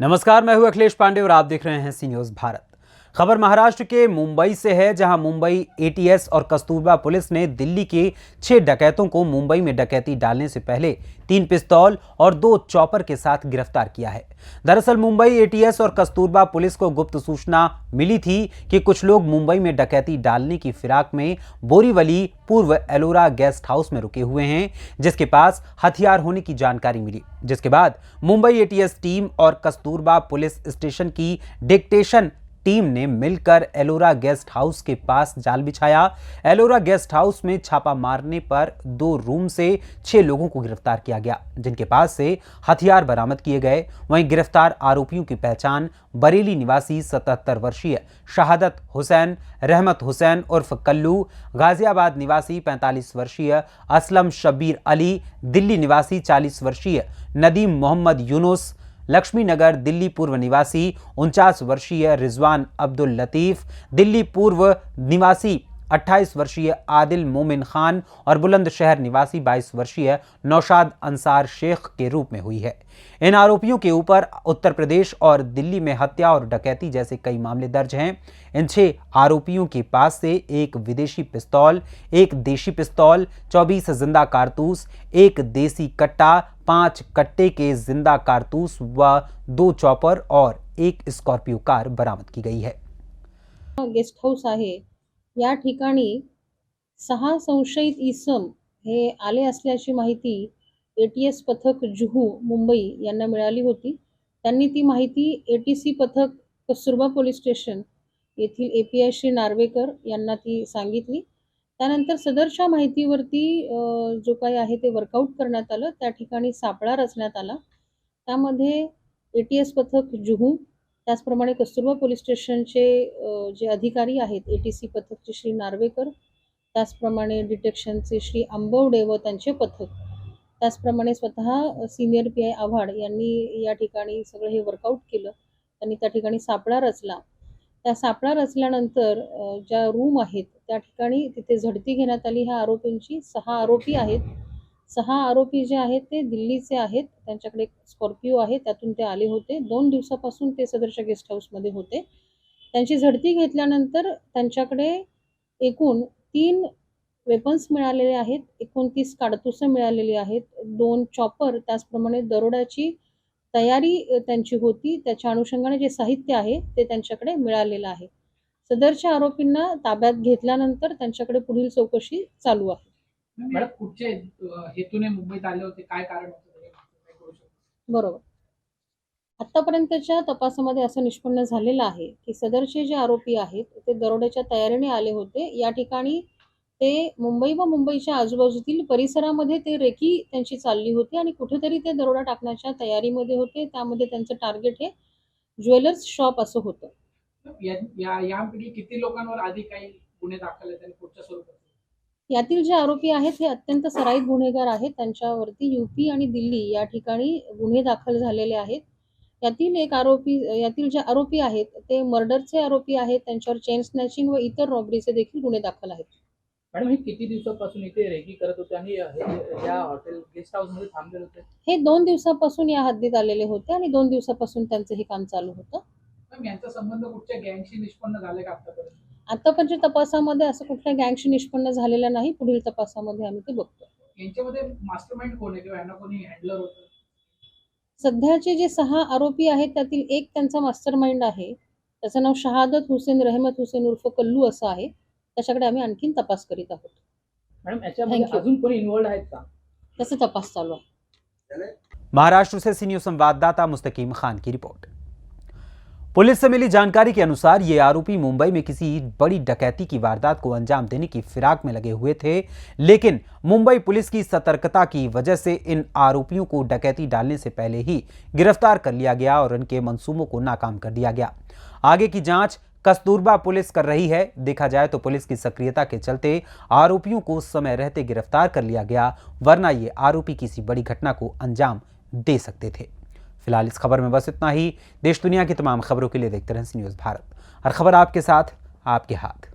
नमस्कार, मैं हूं अखिलेश पांडे और आप देख रहे हैं सी न्यूज भारत। खबर महाराष्ट्र के मुंबई से है, जहां मुंबई एटीएस और कस्तूरबा पुलिस ने दिल्ली के 6 डकैतों को मुंबई में डकैती डालने से पहले 3 पिस्तौल और 2 चॉपर के साथ गिरफ्तार किया है। दरअसल मुंबई एटीएस और कस्तूरबा पुलिस को गुप्त सूचना मिली थी कि कुछ लोग मुंबई में डकैती डालने की फिराक में बोरीवली पूर्व एलोरा गेस्ट हाउस में रुके हुए हैं, जिसके पास हथियार होने की जानकारी मिली। जिसके बाद मुंबई एटीएस टीम और कस्तूरबा पुलिस स्टेशन की डिक्टेशन टीम ने मिलकर एलोरा गेस्ट हाउस के पास जाल बिछाया। एलोरा गेस्ट हाउस में छापा मारने पर 2 रूम से 6 लोगों को गिरफ्तार किया गया, जिनके पास से हथियार बरामद किए गए। वहीं गिरफ्तार आरोपियों की पहचान बरेली निवासी 77 वर्षीय शहादत हुसैन, रहमत हुसैन उर्फ कल्लू, गाजियाबाद निवासी 45 वर्षीय असलम शब्बीर अली, दिल्ली निवासी 40 वर्षीय नदीम मोहम्मद यूनुस, लक्ष्मी नगर दिल्ली पूर्व निवासी 49 वर्षीय रिजवान अब्दुल लतीफ, दिल्ली पूर्व निवासी 28 वर्षीय आदिल मोमिन खान और बुलंदशहर निवासी 22 वर्षीय नौशाद अंसार शेख के रूप में हुई है। इन आरोपियों के ऊपर उत्तर प्रदेश और दिल्ली में हत्या और डकैती जैसे कई मामले दर्ज हैं। इन 6 आरोपियों के पास से एक विदेशी पिस्तौल, एक देशी पिस्तौल, 24 जिंदा कारतूस, एक देसी कट्टा, 5 कट्टे के जिंदा कारतूस व 2 चॉपर और एक स्कॉर्पियो कार बरामद की गई है। गेस्ट हाऊस आहे, या ठिकाणी 6 संशयित इसम हे आले असल्याची माहिती एटीएस पथक जुहू मुंबई यांना मिळाली होती। त्यांनी ती माहिती एटीसी पथक कस्तुरबा पोलीस स्टेशन येथील एपीआय श्री नार्वेकर यांना ती सांगितली। त्यानंतर सदरच्या माहितीवरती जो काही आहे ते वर्कआउट करण्यात आलं। त्या ठिकाणी सापळा रचण्यात आला। त्यामध्ये एटीएस पथक जुहू, त्याचप्रमाणे कस्तुरबा पोलीस स्टेशनचे जे अधिकारी आहेत, एटीसी पथकचे श्री नार्वेकर, त्याचप्रमाणे डिटेक्शनचे श्री आंबवडे व त्यांचे पथक, त्याचप्रमाणे स्वतः सिनियर पीआय आव्हाड यांनी या ठिकाणी सगळं हे वर्कआउट केलं। त्यांनी त्या ठिकाणी सापळा रचला। त्या सापळा रचल्यानंतर ज्या रूम आहेत त्या ठिकाणी तिथे झडती घेण्यात आली। ह्या आरोपींची 6 आरोपी आहेत। 6 आरोपी जे आहेत ते दिल्लीचे आहेत। त्यांच्याकडे स्कॉर्पिओ आहे, त्यातून ते आले होते। 2 दिवसापासून ते सदरच्या गेस्ट हाऊसमध्ये होते। त्यांची झडती घेतल्यानंतर त्यांच्याकडे एकूण 3 वेपन्स मिळालेले आहेत, 29 काडतुसं मिळालेली आहेत, 2 चॉपर, त्याचप्रमाणे दरोड्याची तयारी त्यांची होती। त्याच्या अनुषंगाने जे साहित्य आहे ते त्यांच्याकडे मिळालेलं आहे। सदरच्या आरोपींना ताब्यात घेतल्यानंतर त्यांच्याकडे पुढील चौकशी चालू आहे। मॅडम, कुठचे हेतूने मुंबईत आले होते, काय कारण होतं? बरोबर, आतापर्यंतच्या तपासामध्ये असं निष्पन्न झालेलं आहे की सदरचे जे आरोपी आहेत ते दरोड्याच्या तयारीने आले होते। या ठिकाणी ते मुंबई व मुंबईच्या आजूबाजूतील परिसरामध्ये ते रेकी त्यांची चालली होती आणि कुठेतरी ते दरोडा टाकण्याच्या तयारीमध्ये होते। त्यामध्ये त्यांचं टार्गेट हे ज्वेलर्स शॉप असं होतं। यापैकी किती लोकांवर आधी काही गुन्हे दाखल आहेत आणि पुढच्या स्वरूपात? यातील जे आरोपी आहेत हे अत्यंत सराईत गुन्हेगार आहेत। त्यांच्यावरती यूपी आणि दिल्ली या ठिकाणी गुन्हे दाखल झालेले आहेत। यातील जे आरोपी आहेत ते मर्डरचे आरोपी आहेत। त्यांच्यावर चेन स्नॅचिंग व इतर रॉबरीचे देखील गुन्हे दाखल आहेत। मॅडम, हे किती दिवसापासून इथे रेकी करत होते आणि या हॉटेल गेस्ट हाऊस मध्ये थांबलेले होते? हे 2 दिवसापासून या हद्दीत आलेले होते आणि 2 दिवसापासून त्यांचं हे काम चालू होतं। मॅम, यांचा संबंध कुठच्या गँगशी निष्पन्न झाले का आतापर्यंत? आतापर्यंत तपासामध्ये असं कुठल्या गँगशी निष्पन्न झालेलं नाही। पुढील तपासामध्ये आम्ही ते बघतो। यांच्यामध्ये मास्टरमाइंड कोण आहे किंवा यांना कोणी हँडलर होतं? सध्याचे जे 6 आरोपी आहेत त्यातील एक त्यांचा मास्टरमाइंड आहे। त्याचं नाव शहादत हुसेन रहमत हुसेन उर्फ कल्लू असं आहे। त्याच्याकडे आम्ही आणखीन तपास करीत आहोत। मॅडम, याच्यामध्ये अजून कोणी इन्वॉल्ड आहेत का? त्याचा तपास चालू आहे। महाराष्ट्र से सी न्यूज संवाददाता मुस्तकीम खान की रिपोर्ट। पुलिस से मिली जानकारी के अनुसार ये आरोपी मुंबई में किसी बड़ी डकैती की वारदात को अंजाम देने की फिराक में लगे हुए थे, लेकिन मुंबई पुलिस की सतर्कता की वजह से इन आरोपियों को डकैती डालने से पहले ही गिरफ्तार कर लिया गया और इनके मंसूबों को नाकाम कर दिया गया। आगे की जांच कस्तूरबा पुलिस कर रही है। देखा जाए तो पुलिस की सक्रियता के चलते आरोपियों को समय रहते गिरफ्तार कर लिया गया, वरना ये आरोपी किसी बड़ी घटना को अंजाम दे सकते थे। फिलहाल इस खबर में बस इतना ही। देश दुनिया की तमाम खबरों के लिए देखते रहें सी न्यूज भारत। हर खबर आपके साथ, आपके हाथ।